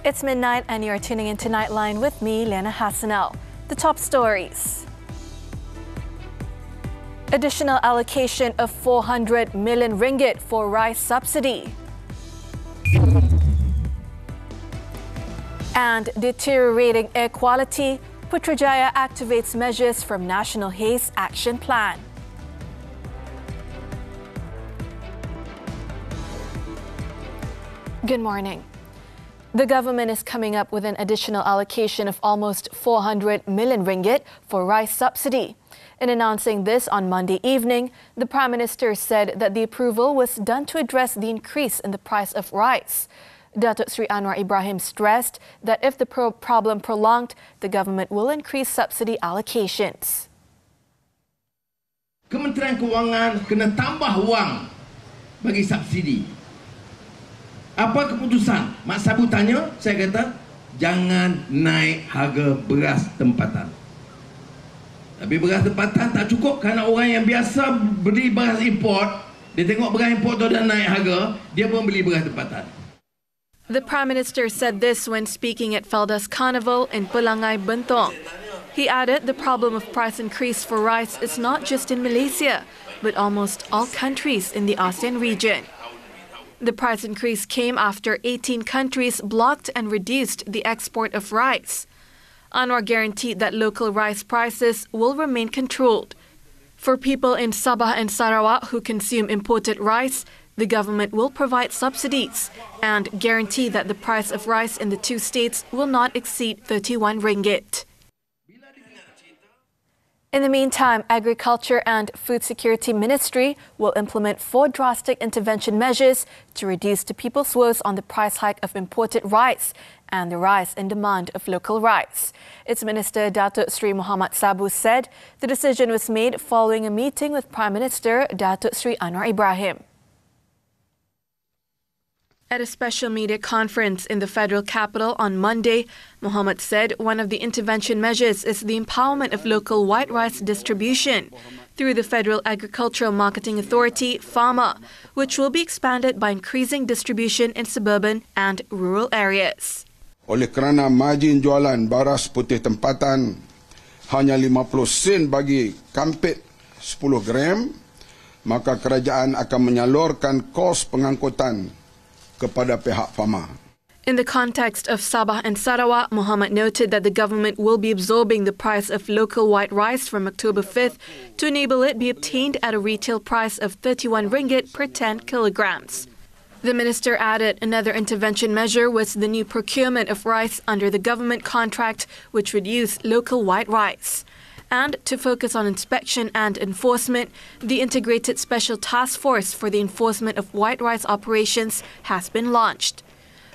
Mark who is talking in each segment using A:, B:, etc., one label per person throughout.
A: It's midnight and you're tuning into Nightline with me, Liyana Hassanel. The top stories. Additional allocation of 400 million ringgit for rice subsidy. And deteriorating air quality, Putrajaya activates measures from National Haze Action Plan. Good morning. The government is coming up with an additional allocation of almost 400 million ringgit for rice subsidy. In announcing this on Monday evening, the Prime Minister said that the approval was done to address the increase in the price of rice. Datuk Sri Anwar Ibrahim stressed that if the problem prolonged, the government will increase subsidy allocations.
B: Kementerian Kewangan kena tambah wang bagi subsidi. Apa keputusan? Mak Sabu tanya, saya kata, jangan naik harga beras tempatan. Tapi beras tempatan tak cukup kerana orang yang biasa beli beras import, dia tengok beras import tu dah naik harga, dia pun beli beras tempatan.
A: The Prime Minister said this when speaking at Feldas Carnival in Pelangai, Bentong. He added the problem of price increase for rice is not just in Malaysia, but almost all countries in the ASEAN region. The price increase came after 18 countries blocked and reduced the export of rice. Anwar guaranteed that local rice prices will remain controlled. For people in Sabah and Sarawak who consume imported rice, the government will provide subsidies and guarantee that the price of rice in the two states will not exceed 31 ringgit. In the meantime, Agriculture and Food Security Ministry will implement 4 drastic intervention measures to reduce the people's woes on the price hike of imported rice and the rise in demand of local rice. Its Minister Datuk Sri Muhammad Sabu said the decision was made following a meeting with Prime Minister Datuk Sri Anwar Ibrahim. At a special media conference in the federal capital on Monday, Muhammad said one of the intervention measures is the empowerment of local white rice distribution through the Federal Agricultural Marketing Authority, FAMA, which will be expanded by increasing distribution in suburban and rural areas.
C: Oleh kerana margin jualan baras putih tempatan hanya 50 sen bagi kampit 10 gram, maka kerajaan akan menyalurkan kos pengangkutan kepada pihak FAMA.
A: In the context of Sabah and Sarawak, Muhammad noted that the government will be absorbing the price of local white rice from October 5th to enable it be obtained at a retail price of 31 ringgit per 10 kilograms. The minister added another intervention measure was the new procurement of rice under the government contract, which would use local white rice. And to focus on inspection and enforcement, the Integrated Special Task Force for the Enforcement of White Rice Operations has been launched.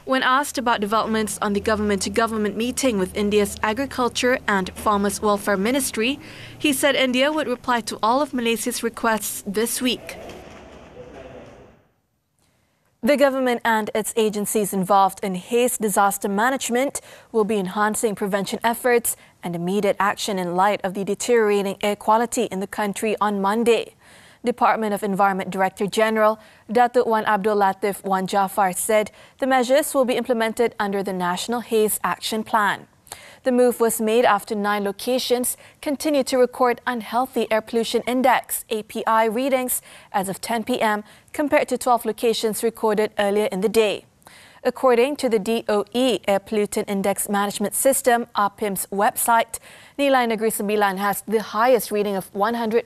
A: When asked about developments on the government-to-government meeting with India's Agriculture and Farmers Welfare Ministry, he said India would reply to all of Malaysia's requests this week. The government and its agencies involved in haze disaster management will be enhancing prevention efforts and immediate action in light of the deteriorating air quality in the country on Monday. Department of Environment Director General Datuk Wan Abdul Latif Wan Jaafar said the measures will be implemented under the National Haze Action Plan. The move was made after 9 locations continue to record unhealthy air pollution index (API) readings as of 10 p.m. compared to 12 locations recorded earlier in the day. According to the DOE Air Pollutant Index Management System (APIM's) website, Nilai Negeri Sembilan has the highest reading of 159,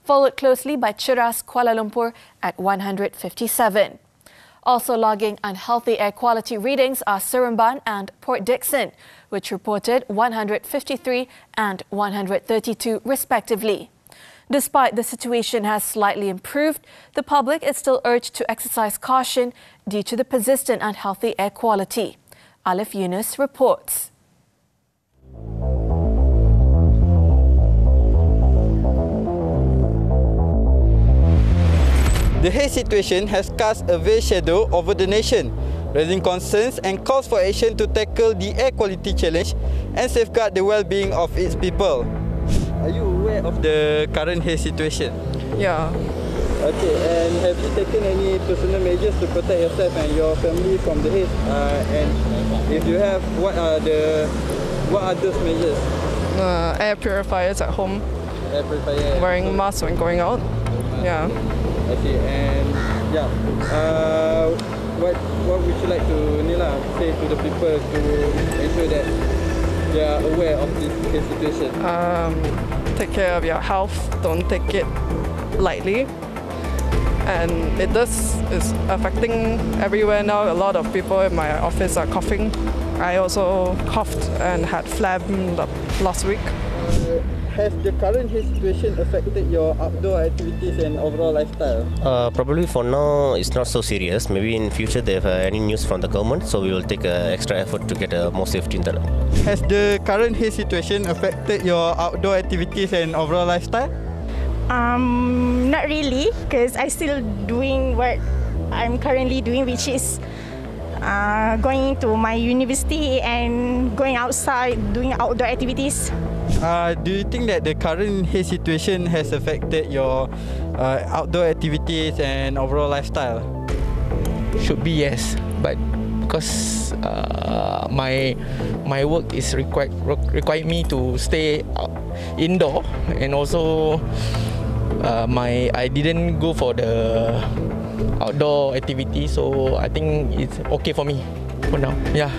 A: followed closely by Cheras, Kuala Lumpur at 157. Also logging unhealthy air quality readings are Seremban and Port Dickson, which reported 153 and 132 respectively. Despite the situation has slightly improved, the public is still urged to exercise caution due to the persistent unhealthy air quality. Alif Yunus reports.
D: The haze situation has cast a veiled shadow over the nation, raising concerns and calls for action to tackle the air quality challenge and safeguard the well-being of its people. Are you aware of the current haze situation?
E: Yeah.
D: Okay, and have you taken any personal measures to protect yourself and your family from the haze? And if you have, what are those measures?
E: Air purifiers at home.
D: Air purifier.
E: Wearing masks when going out. Yeah.
D: I see. And yeah, what would you like to say to the people to ensure that they are aware of this situation?
E: Take care of your health. Don't take it lightly. And it's affecting everywhere now. A lot of people in my office are coughing. I also coughed and had phlegm last week.
D: Has the current haze situation affected your outdoor activities and overall lifestyle?
F: Probably for now it's not so serious. Maybe in future they have any news from the government, so we will take extra effort to get more safety in that.
D: Has the current haze situation affected your outdoor activities and overall lifestyle?
G: Not really, because I'm still doing what I'm currently doing, which is going to my university and going outside, doing outdoor activities.
D: Do you think that the current haze situation has affected your outdoor activities and overall lifestyle?
H: Should be yes, but because my work is require me to stay indoor, and also I didn't go for the outdoor activity, so I think it's okay for me for now. Yeah.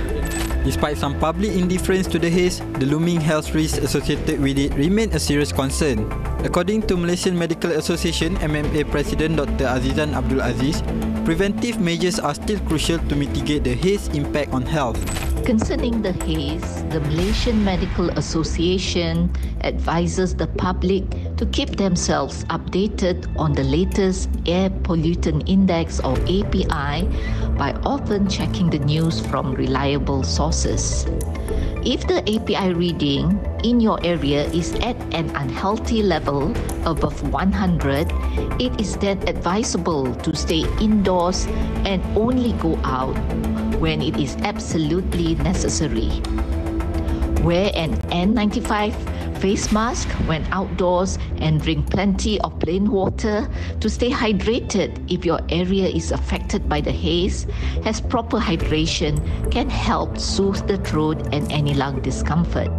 D: Despite some public indifference to the haze, the looming health risks associated with it remain a serious concern. According to Malaysian Medical Association MMA President Dr. Azizan Abdul Aziz, preventive measures are still crucial to mitigate the haze impact on health.
I: Concerning the haze, the Malaysian Medical Association advises the public to keep themselves updated on the latest Air Pollutant Index or API by often checking the news from reliable sources. If the API reading in your area is at an unhealthy level above 100, it is then advisable to stay indoors and only go out when it is absolutely necessary. Wear an N95 face mask when outdoors and drink plenty of plain water to stay hydrated if your area is affected by the haze, as proper hydration can help soothe the throat and any lung discomfort.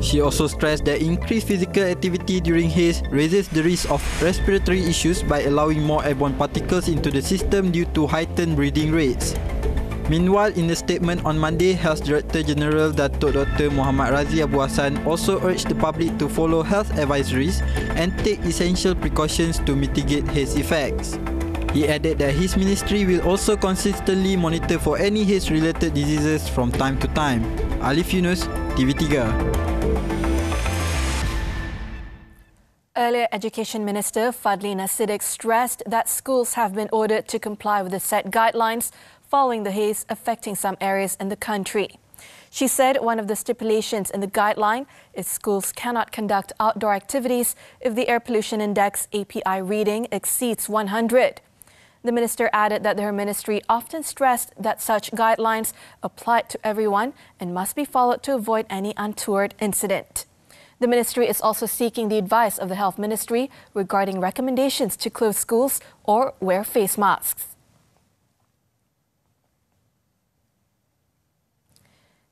D: She also stressed that increased physical activity during haze raises the risk of respiratory issues by allowing more airborne particles into the system due to heightened breathing rates. Meanwhile, in a statement on Monday, Health Director General Datuk Dr. Muhammad Razi Abu Hassan also urged the public to follow health advisories and take essential precautions to mitigate haze effects. He added that his ministry will also consistently monitor for any haze-related diseases from time to time. Alif Yunus, TV3.
A: Earlier, Education Minister Fadlina Siddiq stressed that schools have been ordered to comply with the set guidelines following the haze affecting some areas in the country. She said one of the stipulations in the guideline is schools cannot conduct outdoor activities if the Air Pollution Index API reading exceeds 100. The minister added that her ministry often stressed that such guidelines apply to everyone and must be followed to avoid any untoward incident. The ministry is also seeking the advice of the Health Ministry regarding recommendations to close schools or wear face masks.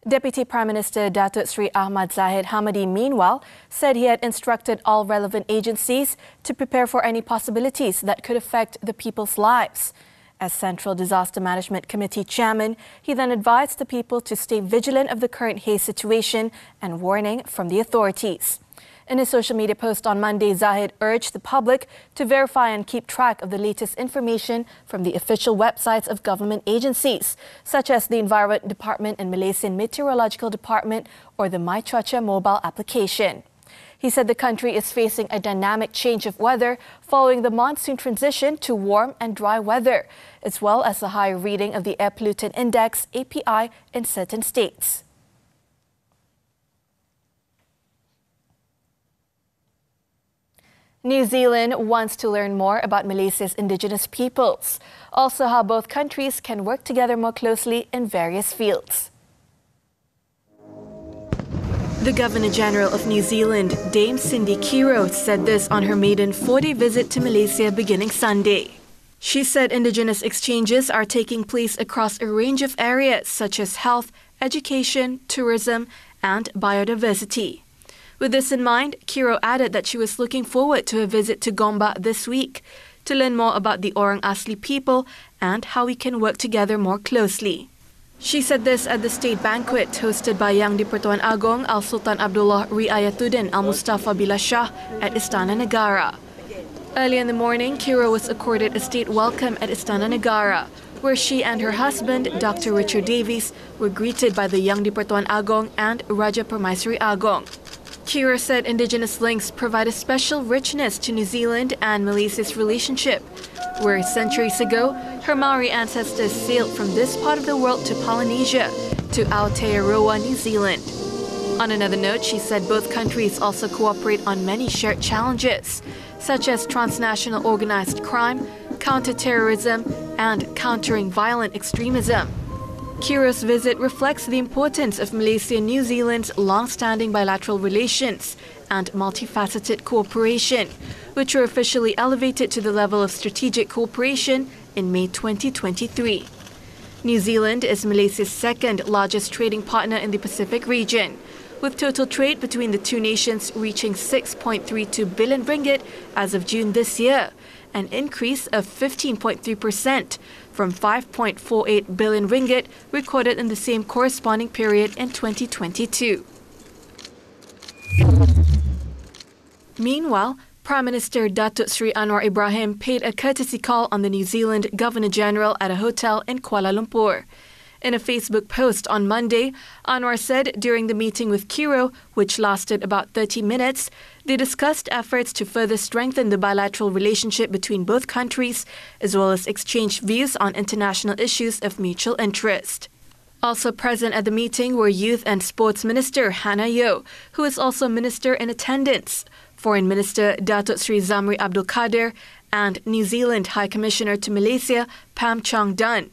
A: Deputy Prime Minister Datuk Sri Ahmad Zahid Hamidi, meanwhile, said he had instructed all relevant agencies to prepare for any possibilities that could affect the people's lives. As Central Disaster Management Committee Chairman, he then advised the people to stay vigilant of the current haze situation and warning from the authorities. In a social media post on Monday, Zahid urged the public to verify and keep track of the latest information from the official websites of government agencies, such as the Environment Department and Malaysian Meteorological Department or the My Cuaca mobile application. He said the country is facing a dynamic change of weather following the monsoon transition to warm and dry weather, as well as the high reading of the Air Pollutant Index API in certain states. New Zealand wants to learn more about Malaysia's indigenous peoples, also how both countries can work together more closely in various fields. The Governor-General of New Zealand, Dame Cindy Kiro, said this on her maiden 4-day visit to Malaysia beginning Sunday. She said Indigenous exchanges are taking place across a range of areas such as health, education, tourism, and biodiversity. With this in mind, Kiro added that she was looking forward to a visit to Gombak this week to learn more about the Orang Asli people and how we can work together more closely. She said this at the state banquet hosted by Yang di-Pertuan Agong Al-Sultan Abdullah Riayatuddin Al-Mustafa Billah Shah at Istana Negara. Early in the morning, Kiro was accorded a state welcome at Istana Negara, where she and her husband, Dr. Richard Davies, were greeted by the Yang di-Pertuan Agong and Raja Permaisuri Agong. Kiro said Indigenous links provide a special richness to New Zealand and Malaysia's relationship, where centuries ago, her Maori ancestors sailed from this part of the world to Polynesia, to Aotearoa, New Zealand. On another note, she said both countries also cooperate on many shared challenges, such as transnational organized crime, counter-terrorism, and countering violent extremism. Kiro's visit reflects the importance of Malaysia and New Zealand's long-standing bilateral relations and multifaceted cooperation, which were officially elevated to the level of strategic cooperation in May 2023. New Zealand is Malaysia's second largest trading partner in the Pacific region, with total trade between the two nations reaching 6.32 billion ringgit as of June this year, an increase of 15.3% from 5.48 billion ringgit recorded in the same corresponding period in 2022. Meanwhile, Prime Minister Datuk Seri Anwar Ibrahim paid a courtesy call on the New Zealand Governor-General at a hotel in Kuala Lumpur. In a Facebook post on Monday, Anwar said during the meeting with Kiro, which lasted about 30 minutes, they discussed efforts to further strengthen the bilateral relationship between both countries, as well as exchange views on international issues of mutual interest. Also present at the meeting were Youth and Sports Minister Hannah Yeoh, who is also Minister in attendance, Foreign Minister Datuk Seri Zamri Abdul Kadir, and New Zealand High Commissioner to Malaysia Pam Chong Dun.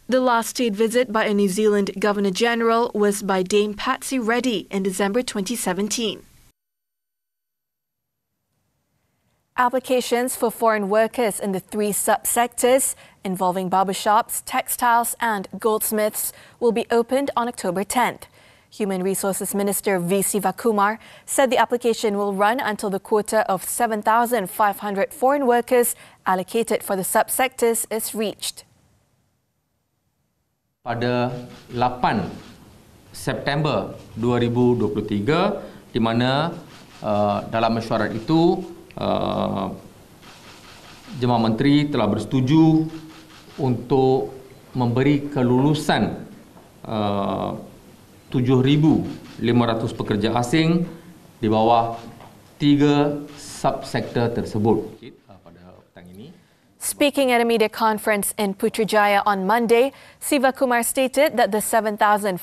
A: The last state visit by a New Zealand Governor-General was by Dame Patsy Reddy in December 2017. Applications for foreign workers in the 3 subsectors involving barbershops, textiles and goldsmiths will be opened on October 10th. Human Resources Minister V. Sivakumar said the application will run until the quota of 7,500 foreign workers allocated for the subsectors is reached.
J: Pada 8 September 2023, di mana dalam mesyuarat itu Jemaah Menteri telah bersetuju untuk memberi kelulusan 7,500 pekerja asing di bawah 3 subsektor tersebut.
A: Speaking at a media conference in Putrajaya on Monday, Sivakumar stated that the 7,500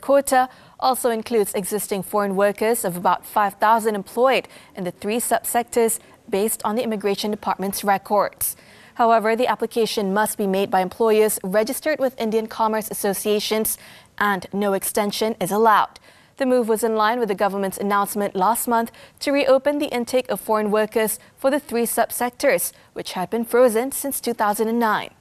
A: quota also includes existing foreign workers of about 5,000 employed in the 3 subsectors based on the Immigration Department's records. However, the application must be made by employers registered with Indian Commerce Associations and no extension is allowed. The move was in line with the government's announcement last month to reopen the intake of foreign workers for the 3 subsectors, which had been frozen since 2009.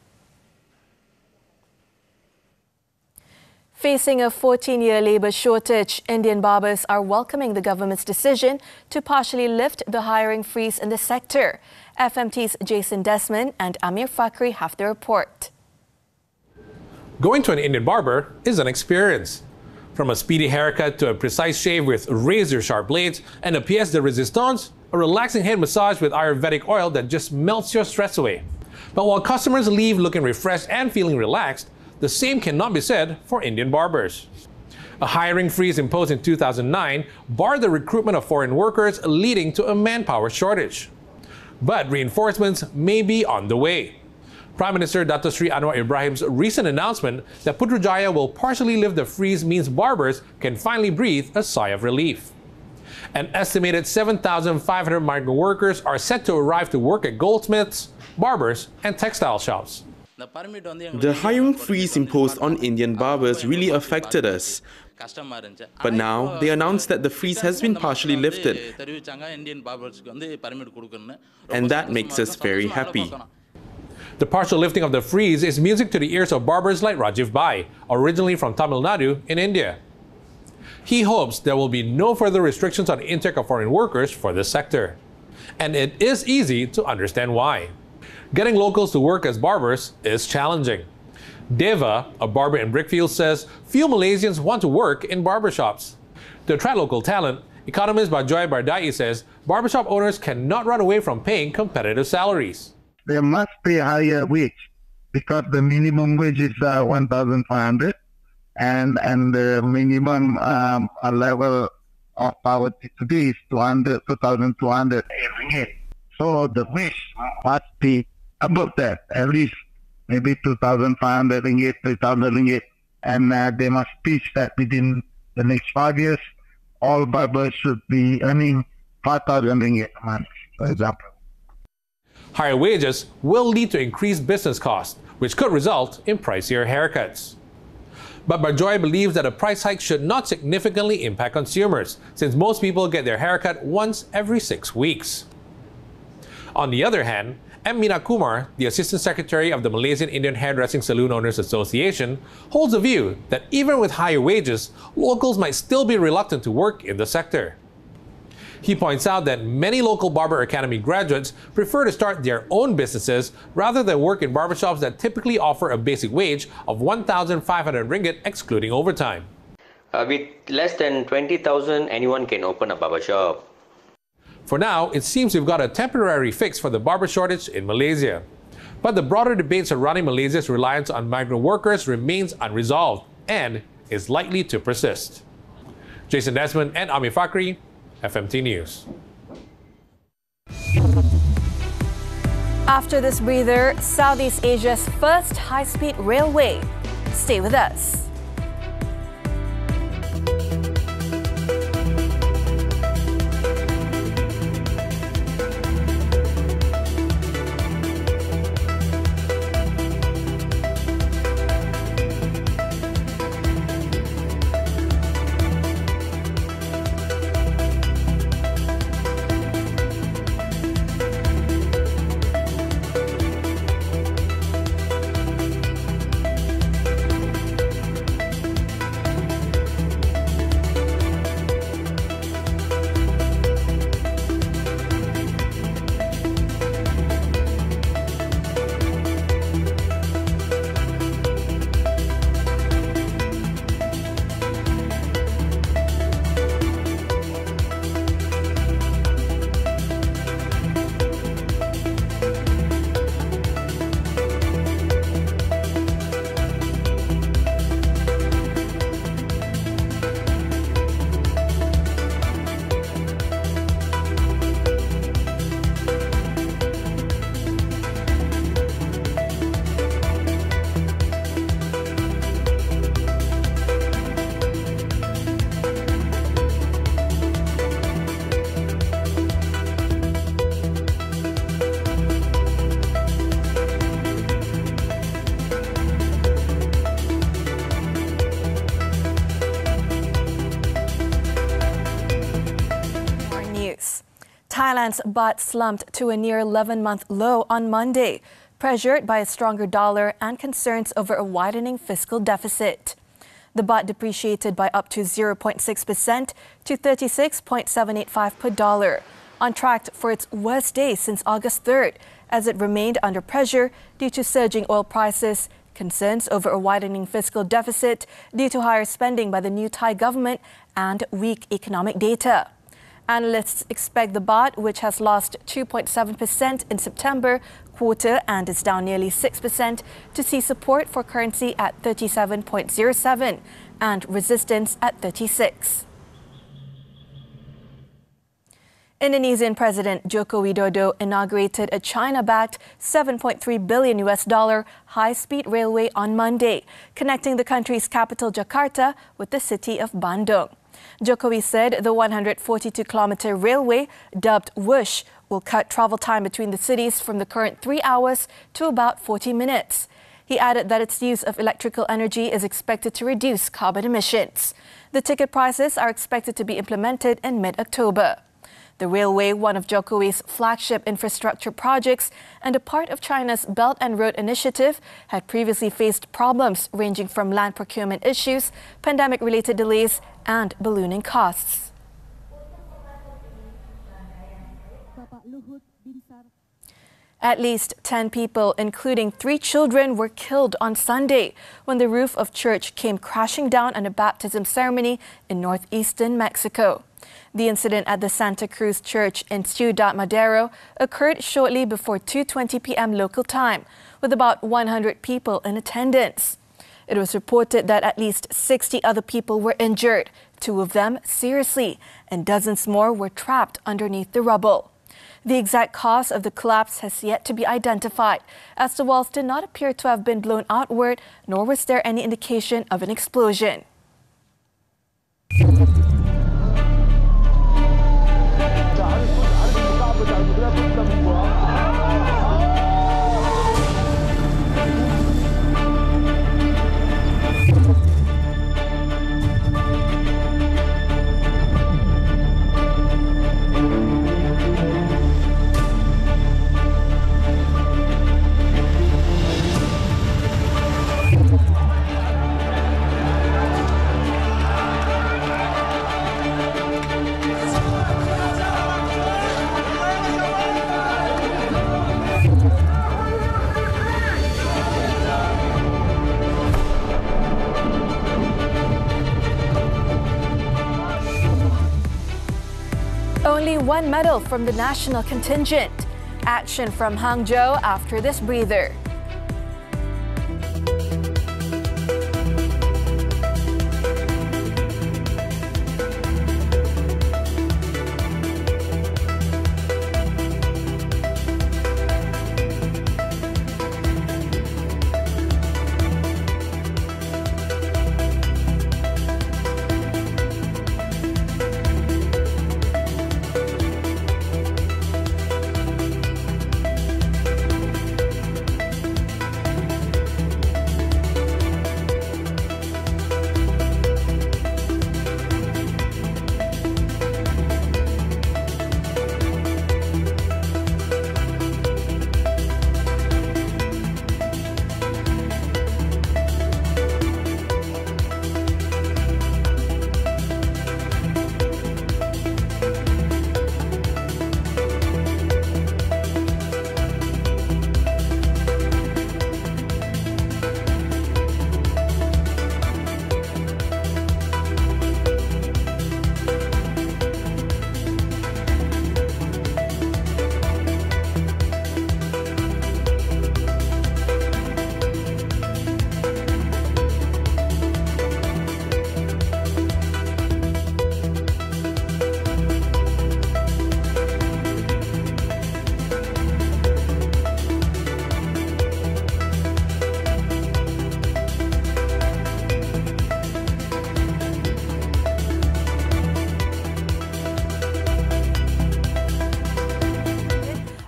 A: Facing a 14-year labour shortage, Indian barbers are welcoming the government's decision to partially lift the hiring freeze in the sector. FMT's Jason Desmond and Amir Fakri have the report.
K: Going to an Indian barber is an experience. From a speedy haircut to a precise shave with razor-sharp blades and a pièce de résistance, a relaxing head massage with Ayurvedic oil that just melts your stress away. But while customers leave looking refreshed and feeling relaxed, the same cannot be said for Indian barbers. A hiring freeze imposed in 2009 barred the recruitment of foreign workers, leading to a manpower shortage. But reinforcements may be on the way. Prime Minister Datuk Seri Anwar Ibrahim's recent announcement that Putrajaya will partially lift the freeze means barbers can finally breathe a sigh of relief. An estimated 7,500 migrant workers are set to arrive to work at goldsmiths, barbers, and textile shops.
L: The hiring freeze imposed on Indian barbers really affected us, But now, they announced that the freeze has been partially lifted. And that makes us very happy.
K: The partial lifting of the freeze is music to the ears of barbers like Rajiv Bai, originally from Tamil Nadu in India. He hopes there will be no further restrictions on intake of foreign workers for this sector. And it is easy to understand why. Getting locals to work as barbers is challenging. Deva, a barber in Brickfield, says few Malaysians want to work in barbershops. To attract local talent, economist Bajoy Bardai says barbershop owners cannot run away from paying competitive salaries.
M: They must pay higher wage because the minimum wage is 1,500 and the minimum level of poverty today is 2,200 ringgit. So the wage must be above that, at least maybe 2,500 ringgit, 3,000 ringgit, and they must teach that within the next 5 years, all barbers should be earning 5,000 ringgit a month, for example.
K: Higher wages will lead to increased business costs, which could result in pricier haircuts. But Barjoy believes that a price hike should not significantly impact consumers, since most people get their haircut once every 6 weeks. On the other hand, M. Meena Kumar, the Assistant Secretary of the Malaysian Indian Hairdressing Saloon Owners Association, holds a view that even with higher wages, locals might still be reluctant to work in the sector. He points out that many local Barber Academy graduates prefer to start their own businesses rather than work in barbershops that typically offer a basic wage of 1,500 ringgit excluding overtime.
N: With less than 20,000, anyone can open a barbershop.
K: For now, it seems we've got a temporary fix for the barber shortage in Malaysia. But the broader debate surrounding Malaysia's reliance on migrant workers remains unresolved and is likely to persist. Jason Desmond and Ami Fakri, FMT News.
A: After this breather, Southeast Asia's first high-speed railway. Stay with us. Thailand's baht slumped to a near 11-month low on Monday, pressured by a stronger dollar and concerns over a widening fiscal deficit. The baht depreciated by up to 0.6% to 36.785 per dollar, on track for its worst day since August 3rd, as it remained under pressure due to surging oil prices, concerns over a widening fiscal deficit due to higher spending by the new Thai government, and weak economic data. Analysts expect the baht, which has lost 2.7% in September quarter and is down nearly 6%, to see support for currency at 37.07 and resistance at 36. Indonesian President Joko Widodo inaugurated a China-backed $7.3 billion high-speed railway on Monday, connecting the country's capital Jakarta with the city of Bandung. Jokowi said the 142-kilometer railway, dubbed Wush, will cut travel time between the cities from the current 3 hours to about 40 minutes. He added that its use of electrical energy is expected to reduce carbon emissions. The ticket prices are expected to be implemented in mid-October. The railway, one of Jokowi's flagship infrastructure projects and a part of China's Belt and Road Initiative, had previously faced problems ranging from land procurement issues, pandemic-related delays, and ballooning costs. At least 10 people, including 3 children, were killed on Sunday when the roof of church came crashing down on a baptism ceremony in northeastern Mexico. The incident at the Santa Cruz Church in Ciudad Madero occurred shortly before 2:20 p.m. local time, with about 100 people in attendance. It was reported that at least 60 other people were injured, 2 of them seriously, and dozens more were trapped underneath the rubble. The exact cause of the collapse has yet to be identified, as the walls did not appear to have been blown outward, nor was there any indication of an explosion. Only 1 medal from the national contingent. Action from Hangzhou after this breather.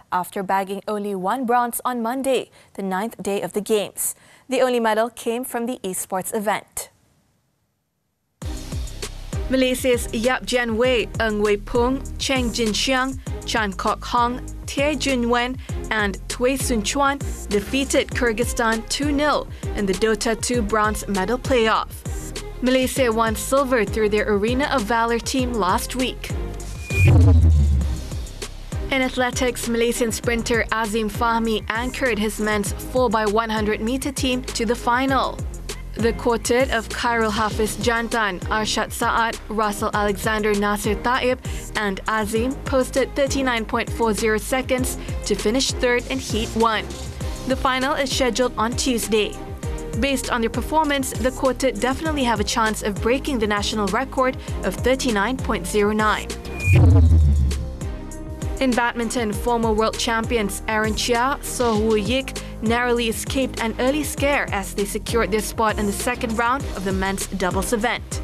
A: After bagging only 1 bronze on Monday, the 9th day of the Games. The only medal came from the esports event. Malaysia's Yap Jian Wei, Ng Wei Pung, Cheng Jin Xiang, Chan Kok Hong, Tie Jun Wen, and Tui Sun Chuan defeated Kyrgyzstan 2-0 in the Dota 2 bronze medal playoff. Malaysia won silver through their Arena of Valor team last week. In athletics, Malaysian sprinter Azim Fahmi anchored his men's 4x100 meter team to the final. The quartet of Khairul Hafiz Jantan, Arshad Saad, Russell Alexander Nasir Taib, and Azim posted 39.40 seconds to finish 3rd in Heat 1. The final is scheduled on Tuesday. Based on their performance, the quartet definitely have a chance of breaking the national record of 39.09. In badminton, former world champions Aaron Chia, So Woo Yik narrowly escaped an early scare as they secured their spot in the 2nd round of the men's doubles event.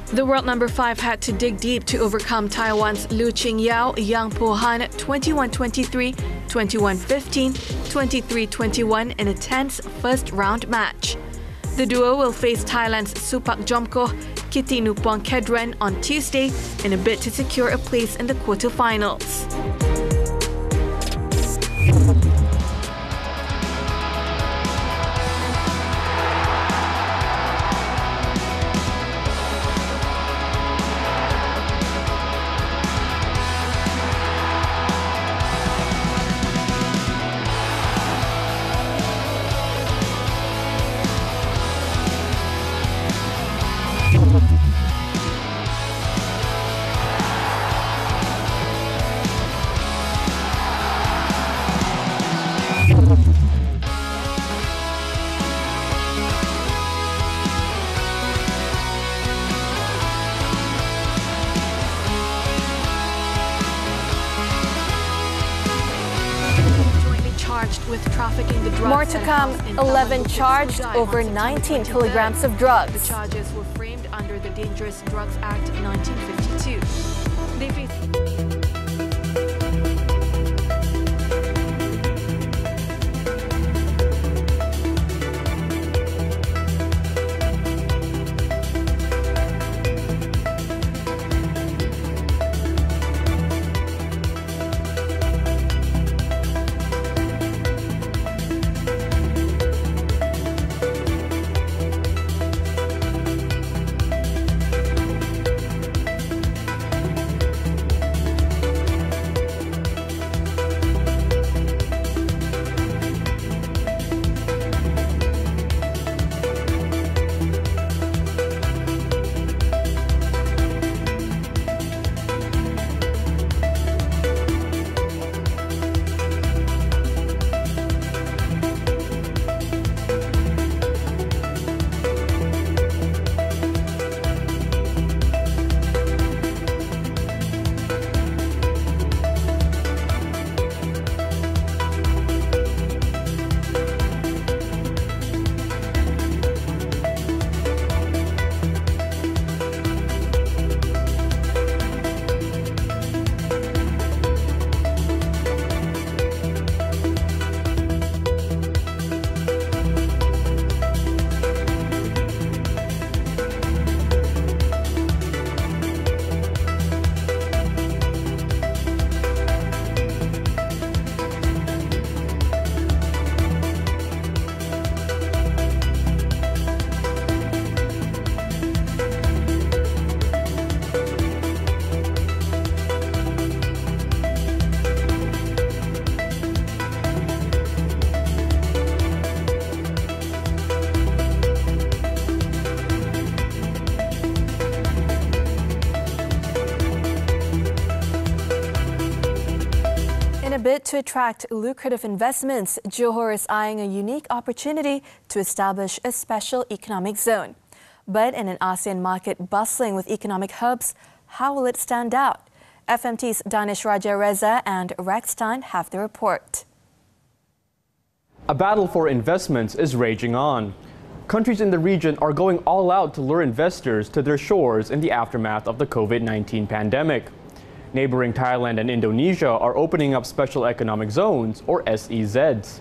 A: The world number 5 had to dig deep to overcome Taiwan's Lu Qingyao Yang Po Han 21-23, 21-15, 23-21 in a tense first-round match. The duo will face Thailand's Supak Jomko, Kitty Nupuang Kedren on Tuesday in a bid to secure a place in the quarterfinals. With trafficking the drugs.
O: More to come, 11 charged over 19 kilograms of drugs.
A: The charges were framed under the Dangerous Drugs Act 1952. They face In a bid to attract lucrative investments, Johor is eyeing a unique opportunity to establish a special economic zone. But in an ASEAN market bustling with economic hubs, how will it stand out? FMT's Danish Raja Reza and Rex Tan have the report.
P: A battle for investments is raging on. Countries in the region are going all out to lure investors to their shores in the aftermath of the COVID-19 pandemic. Neighboring Thailand and Indonesia are opening up special economic zones, or SEZs.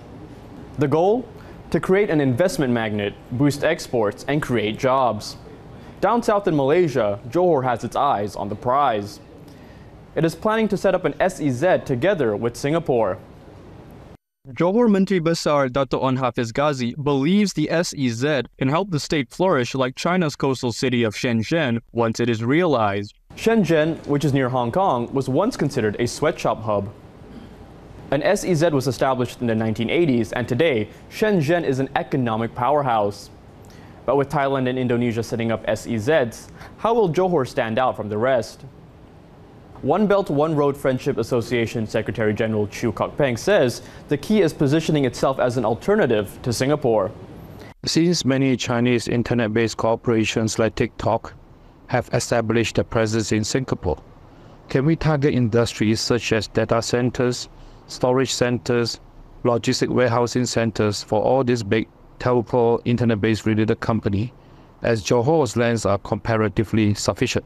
P: The goal? To create an investment magnet, boost exports, and create jobs. Down south in Malaysia, Johor has its eyes on the prize. It is planning to set up an SEZ together with Singapore.
Q: Johor Menteri Besar Dato' Onn Hafiz Ghazi believes the SEZ can help the state flourish like China's coastal city of Shenzhen once it is realized.
P: Shenzhen, which is near Hong Kong, was once considered a sweatshop hub. An SEZ was established in the 1980s, and today, Shenzhen is an economic powerhouse. But with Thailand and Indonesia setting up SEZs, how will Johor stand out from the rest? One Belt, One Road Friendship Association Secretary General Chew Kok Peng says the key is positioning itself as an alternative to Singapore.
R: Since many Chinese internet-based corporations like TikTok have established a presence in Singapore, can we target industries such as data centers, storage centers, logistic warehousing centers for all these big telco internet-based related companies, as Johor's lands are comparatively sufficient?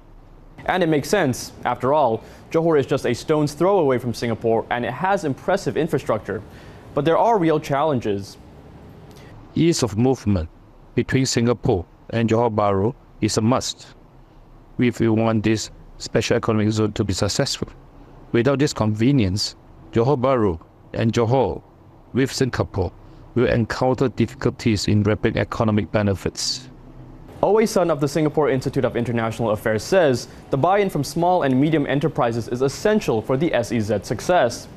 P: And it makes sense. After all, Johor is just a stone's throw away from Singapore and it has impressive infrastructure. But there are real challenges.
R: Ease of movement between Singapore and Johor Bahru is a must if we want this special economic zone to be successful. Without this convenience, Johor Bahru and Johor with Singapore will encounter difficulties in reaping economic benefits.
P: Owe Sun of the Singapore Institute of International Affairs says the buy-in from small and medium enterprises is essential for the SEZ's success.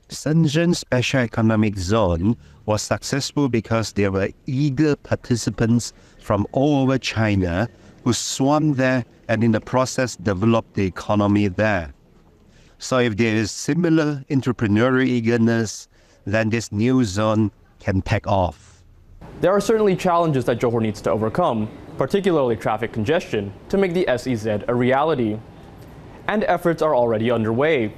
S: Shenzhen Special Economic Zone was successful because there were eager participants from all over China who swarmed there and in the process developed the economy there. So if there is similar entrepreneurial eagerness, then this new zone can take off.
P: There are certainly challenges that Johor needs to overcome, particularly traffic congestion, to make the SEZ a reality. And efforts are already underway.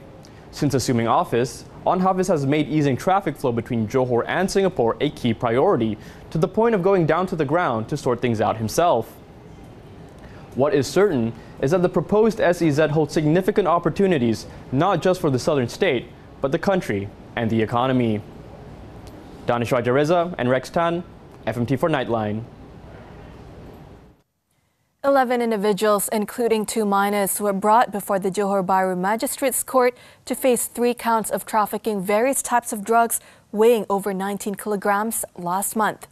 P: Since assuming office, Onn Hafiz has made easing traffic flow between Johor and Singapore a key priority, to the point of going down to the ground to sort things out himself. What is certain is that the proposed SEZ holds significant opportunities, not just for the southern state, but the country and the economy. Danish Rajareza and Rex Tan, FMT for Nightline.
A: 11 individuals, including 2 minors, were brought before the Johor Bahru Magistrates Court to face 3 counts of trafficking various types of drugs weighing over 19 kilograms last month.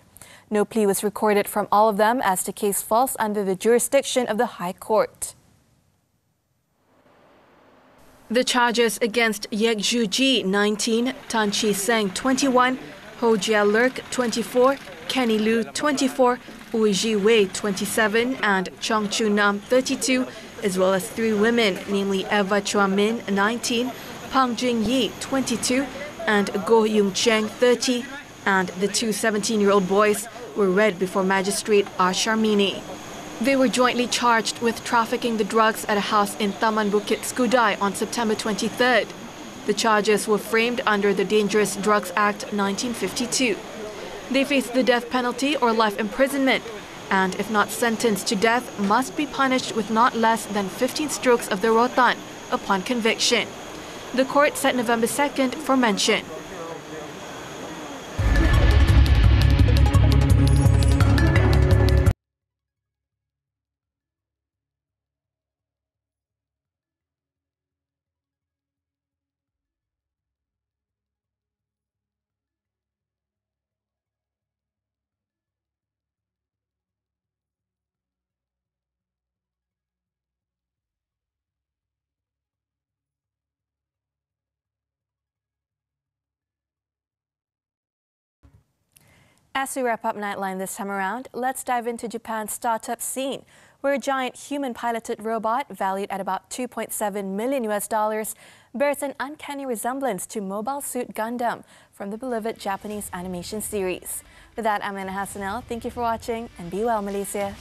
A: No plea was recorded from all of them as the case falls under the jurisdiction of the High Court. The charges against Yek Zhu Ji, 19, Tan Chi Seng, 21, Ho Jia Lurk, 24, Kenny Lu, 24, Ui Ji Wei, 27, and Chong Chu Nam, 32, as well as 3 women, namely Eva Chua Min, 19, Pang Jing Yi, 22, and Goh Yung Cheng, 30, and the 2 17-year-old boys were read before Magistrate R. Sharmini. They were jointly charged with trafficking the drugs at a house in Taman Bukit Skudai on September 23rd. The charges were framed under the Dangerous Drugs Act 1952. They face the death penalty or life imprisonment, and if not sentenced to death, must be punished with not less than 15 strokes of the rotan upon conviction. The court set November 2nd for mention. As we wrap up Nightline this time around, let's dive into Japan's startup scene, where a giant human-piloted robot valued at about $2.7 million bears an uncanny resemblance to Mobile Suit Gundam from the beloved Japanese animation series. With that, I'm Hassanel. Thank you for watching and be well, Malaysia.